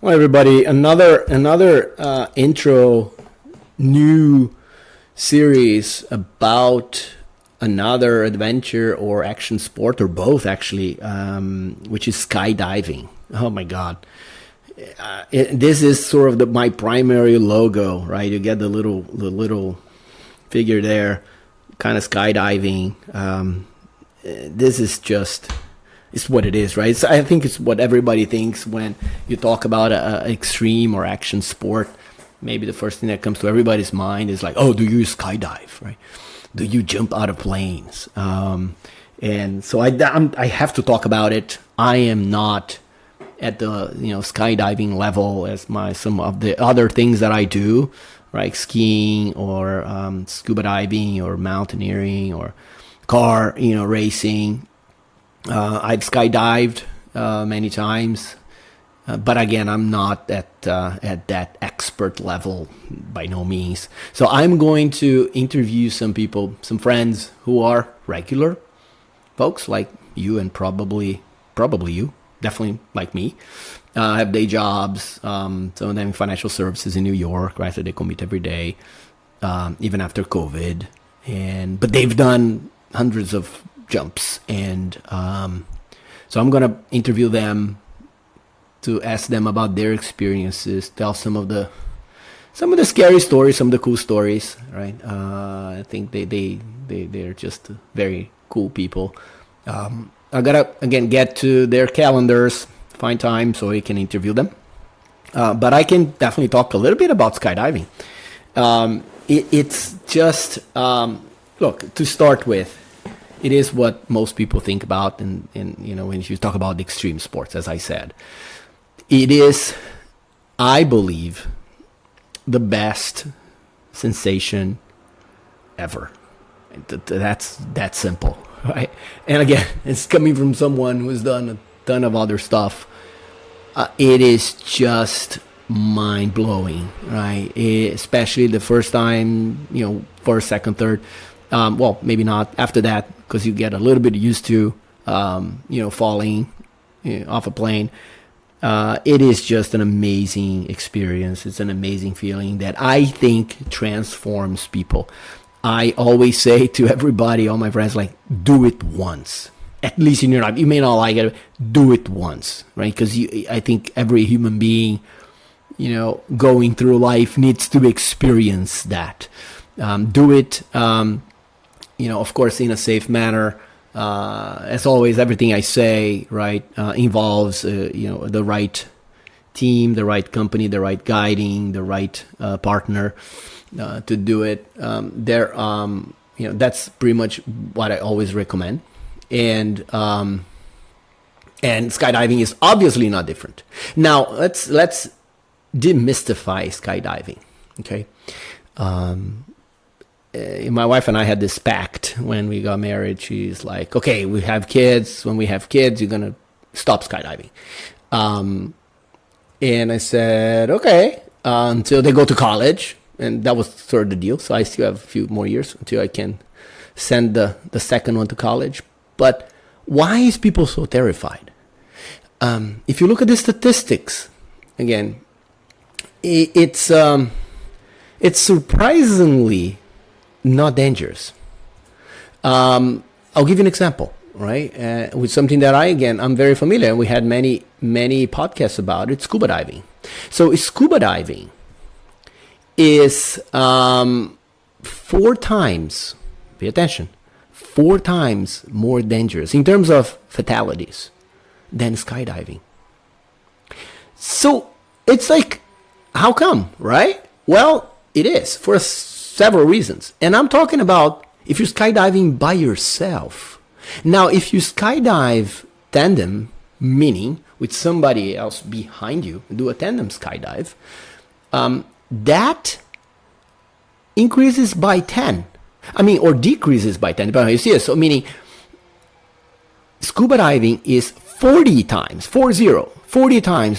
Well, everybody, another intro, new series about another adventure or action sport, or both actually, which is skydiving. Oh my God. This is sort of my primary logo, right? You get the little figure there, kind of skydiving. This is just, it's what it is, right? I think it's what everybody thinks when you talk about a extreme or action sport. Maybe the first thing that comes to everybody's mind is like, oh, do you skydive, right? Do you jump out of planes? And so I have to talk about it. I am not at the skydiving level as some of the other things that I do, right? Skiing or scuba diving or mountaineering or car racing. I've skydived many times, but again, I'm not at that expert level by no means. So I'm going to interview some people, some friends who are regular folks like you, and probably you, definitely like me. Have day jobs, some of them in financial services in New York, right? So they commute every day, even after COVID, but they've done hundreds of jumps, and so I'm gonna interview them to ask them about their experiences, tell some of the scary stories, some of the cool stories, right? I think they're just very cool people. I gotta again get to their calendars, find time so I can interview them, but I can definitely talk a little bit about skydiving. It's just look, to start with, it is what most people think about, and when you talk about extreme sports, as I said, it is, I believe, the best sensation ever. That's that simple, right? And again, it's coming from someone who's done a ton of other stuff. It is just mind blowing, right? Especially the first time, first, second, third. Well, maybe not after that, because you get a little bit used to, falling off a plane. It is just an amazing experience. It's an amazing feeling that I think transforms people. I always say to everybody, all my friends, like, do it once. At least in your life. You may not like it, do it once, right? Because I think every human being, going through life needs to experience that. Do it. Of course, in a safe manner. As always, everything I say, right, involves, the right team, the right company, the right guiding, the right partner to do it. That's pretty much what I always recommend. And skydiving is obviously not different. Now, let's demystify skydiving, okay? My wife and I had this pact when we got married. She's like, okay, we have kids. When we have kids, you're going to stop skydiving. And I said, okay, until they go to college. And that was sort of the deal. So I still have a few more years until I can send the second one to college. But why is people so terrified? If you look at the statistics, again, it's surprisingly not dangerous. I'll give you an example, right? With something that I'm very familiar. We had many podcasts about it. Scuba diving. So scuba diving is 4 times. Pay attention. 4 times more dangerous in terms of fatalities than skydiving. So it's like, how come, right? Well, it is for several reasons. And I'm talking about if you're skydiving by yourself. Now, if you skydive tandem, meaning with somebody else behind you, do a tandem skydive, that increases by 10. Or decreases by 10, depending on how you see it. So meaning scuba diving is 40 times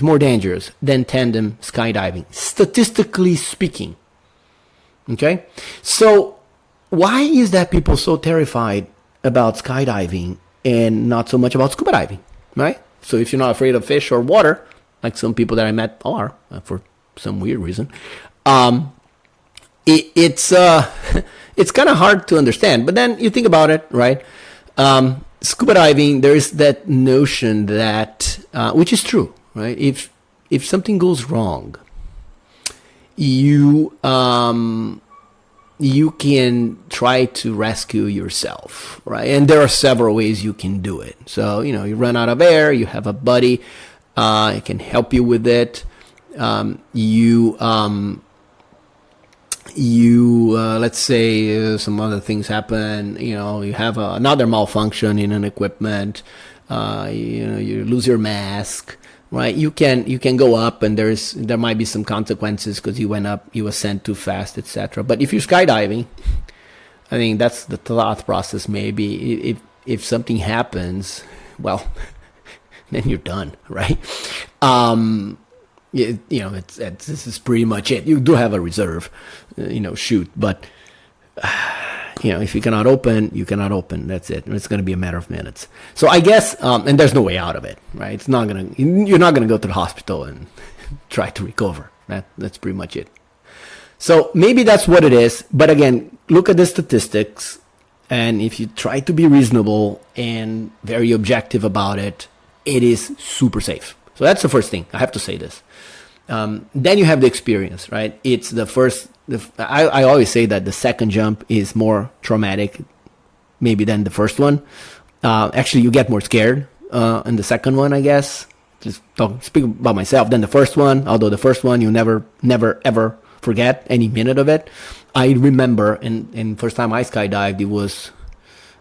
more dangerous than tandem skydiving, statistically speaking. Okay, so why is that people so terrified about skydiving and not so much about scuba diving, right? So if you're not afraid of fish or water, like some people that I met are for some weird reason. Um, it's it's kind of hard to understand. But then you think about it, right? Scuba diving, there is that notion that, which is true, right? If something goes wrong, you you can try to rescue yourself, right? And there are several ways you can do it. So, you run out of air, you have a buddy, it can help you with it. Let's say some other things happen, you have another malfunction in an equipment, you lose your mask, right? You can go up, and there might be some consequences because you went up, you ascend too fast, etc. But if you're skydiving, I think that's the thought process. Maybe if something happens, well, then you're done, right? This is pretty much it. You do have a reserve, chute, but if you cannot open, you cannot open. That's it. It's going to be a matter of minutes. So I guess, and there's no way out of it, right? You're not gonna go to the hospital and try to recover. That's pretty much it. So maybe that's what it is. But again, look at the statistics, and if you try to be reasonable and very objective about it, it is super safe. So that's the first thing. I have to say this. Then you have the experience, right? It's the first. I always say that the second jump is more traumatic, maybe, than the first one. Actually, you get more scared in the second one, I guess. Just speak about myself. Then the first one, although the first one you never ever forget any minute of it. I remember, and first time I skydived,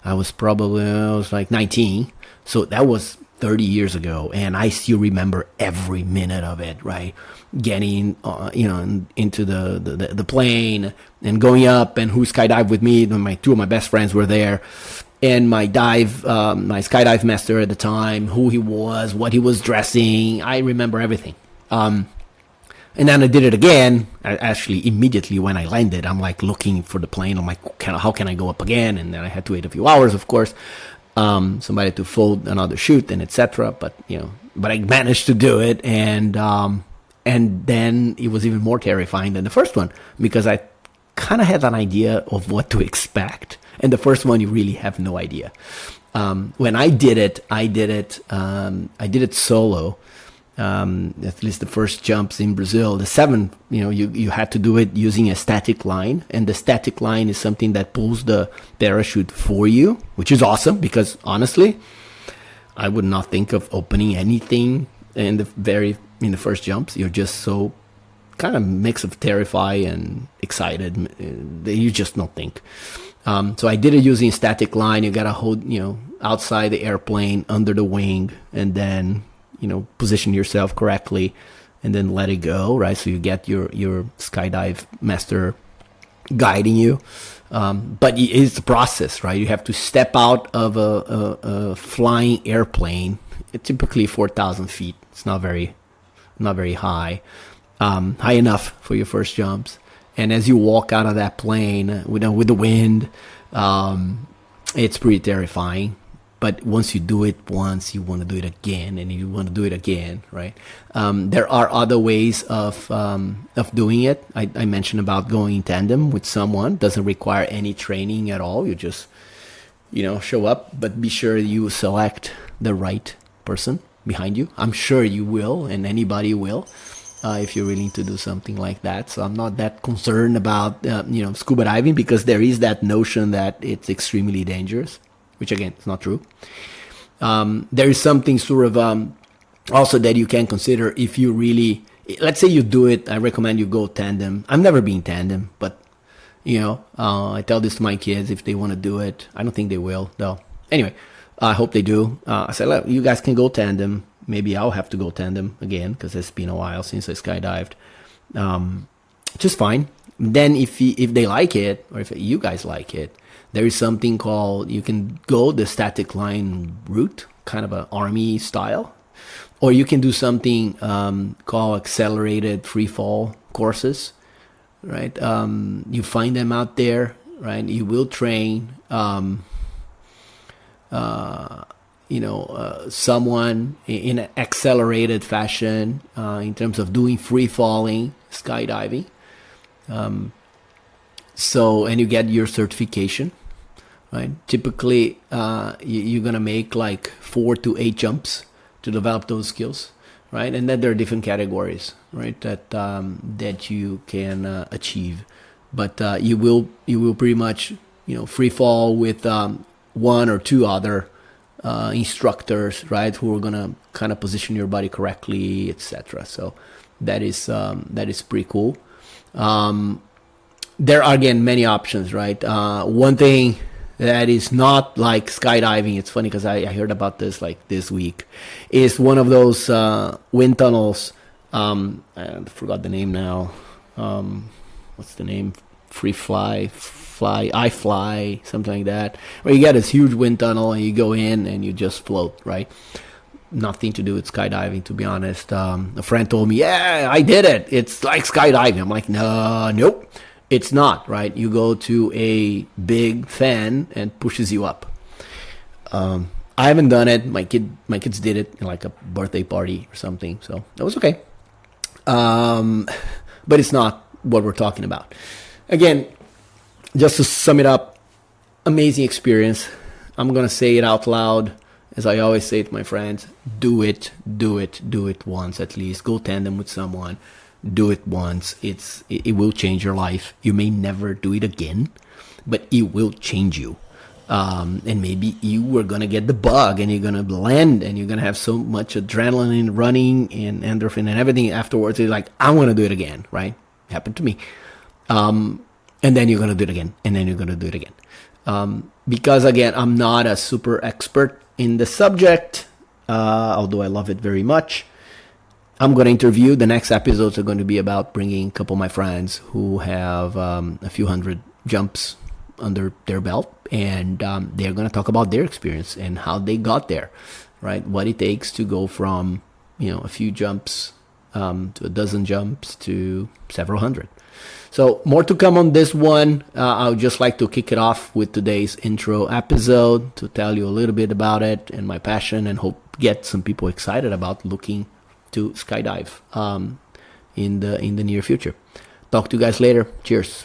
I was like 19, so that was 30 years ago, and I still remember every minute of it, right? Getting into the plane and going up, and who skydived with me, two of my best friends were there, and my skydive master at the time, who he was, what he was dressing. I remember everything. And then I did it again. Actually, immediately when I landed, I'm like looking for the plane. I'm like, how can I go up again? And then I had to wait a few hours, of course. Somebody to fold another chute and etc. But I managed to do it, and then it was even more terrifying than the first one, because I kind of had an idea of what to expect, and the first one you really have no idea. When I did it solo. At least the first jumps in Brazil, the 7, you had to do it using a static line, and the static line is something that pulls the parachute for you, which is awesome, because honestly, I would not think of opening anything in the first jumps. You're just so kind of mix of terrified and excited that you just don't think. So I did it using static line. You gotta hold, outside the airplane under the wing, and then position yourself correctly, and then let it go, right? So you get your skydive master guiding you. But it's a process, right? You have to step out of a flying airplane. It's typically 4,000 feet. It's not very high, high enough for your first jumps. And as you walk out of that plane with the wind, it's pretty terrifying. But once you do it once, you want to do it again, and you want to do it again, right? There are other ways of doing it. I mentioned about going in tandem with someone. Doesn't require any training at all. You just, show up, but be sure you select the right person behind you. I'm sure you will, and anybody will, if you're willing to do something like that. So I'm not that concerned about, scuba diving, because there is that notion that it's extremely dangerous, which again, is not true. There is something sort of also that you can consider if you really, let's say you do it. I recommend you go tandem. I've never been tandem, but I tell this to my kids if they want to do it. I don't think they will, though. Anyway, I hope they do. I said, look, you guys can go tandem. Maybe I'll have to go tandem again, because it's been a while since I skydived. Just fine. Then if they like it, or if you guys like it, there is something called, you can go the static line route, kind of an army style, or you can do something called accelerated free fall courses, right? You find them out there, right? You will train. someone in an accelerated fashion in terms of doing free falling skydiving. And you get your certification, right? Typically, you're gonna make like 4 to 8 jumps to develop those skills, right? And then there are different categories, right? That you can achieve, but you will pretty much free fall with 1 or 2 other instructors, right? Who are gonna kind of position your body correctly, etc. So that is pretty cool. There are, again, many options, right? One thing that is not like skydiving, it's funny because I heard about this like this week, is one of those wind tunnels. I forgot the name now. What's the name? I-Fly, something like that. Where you get this huge wind tunnel and you go in and you just float, right? Nothing to do with skydiving, to be honest. A friend told me, yeah, I did it. It's like skydiving. I'm like, no, nope. It's not, right? You go to a big fan and pushes you up. I haven't done it. My kids did it in like a birthday party or something, so that was okay. But it's not what we're talking about. Again, just to sum it up, amazing experience. I'm gonna say it out loud, as I always say to my friends: do it once at least. Go tandem with someone. Do it once. It will change your life. You may never do it again, but it will change you. And maybe you are gonna get the bug, and you're gonna land, and you're gonna have so much adrenaline running and endorphin and everything afterwards. You're like, I want to do it again, right? Happened to me. And then you're gonna do it again, and then you're gonna do it again. Because again, I'm not a super expert in the subject, although I love it very much. I'm going to interview. The next episodes are going to be about bringing a couple of my friends who have a few hundred jumps under their belt, and they're going to talk about their experience and how they got there, right? What it takes to go from a few jumps to a dozen jumps to several hundred. So more to come on this one. I would just like to kick it off with today's intro episode to tell you a little bit about it and my passion, and hope get some people excited about looking to skydive in the near future. Talk to you guys later. Cheers.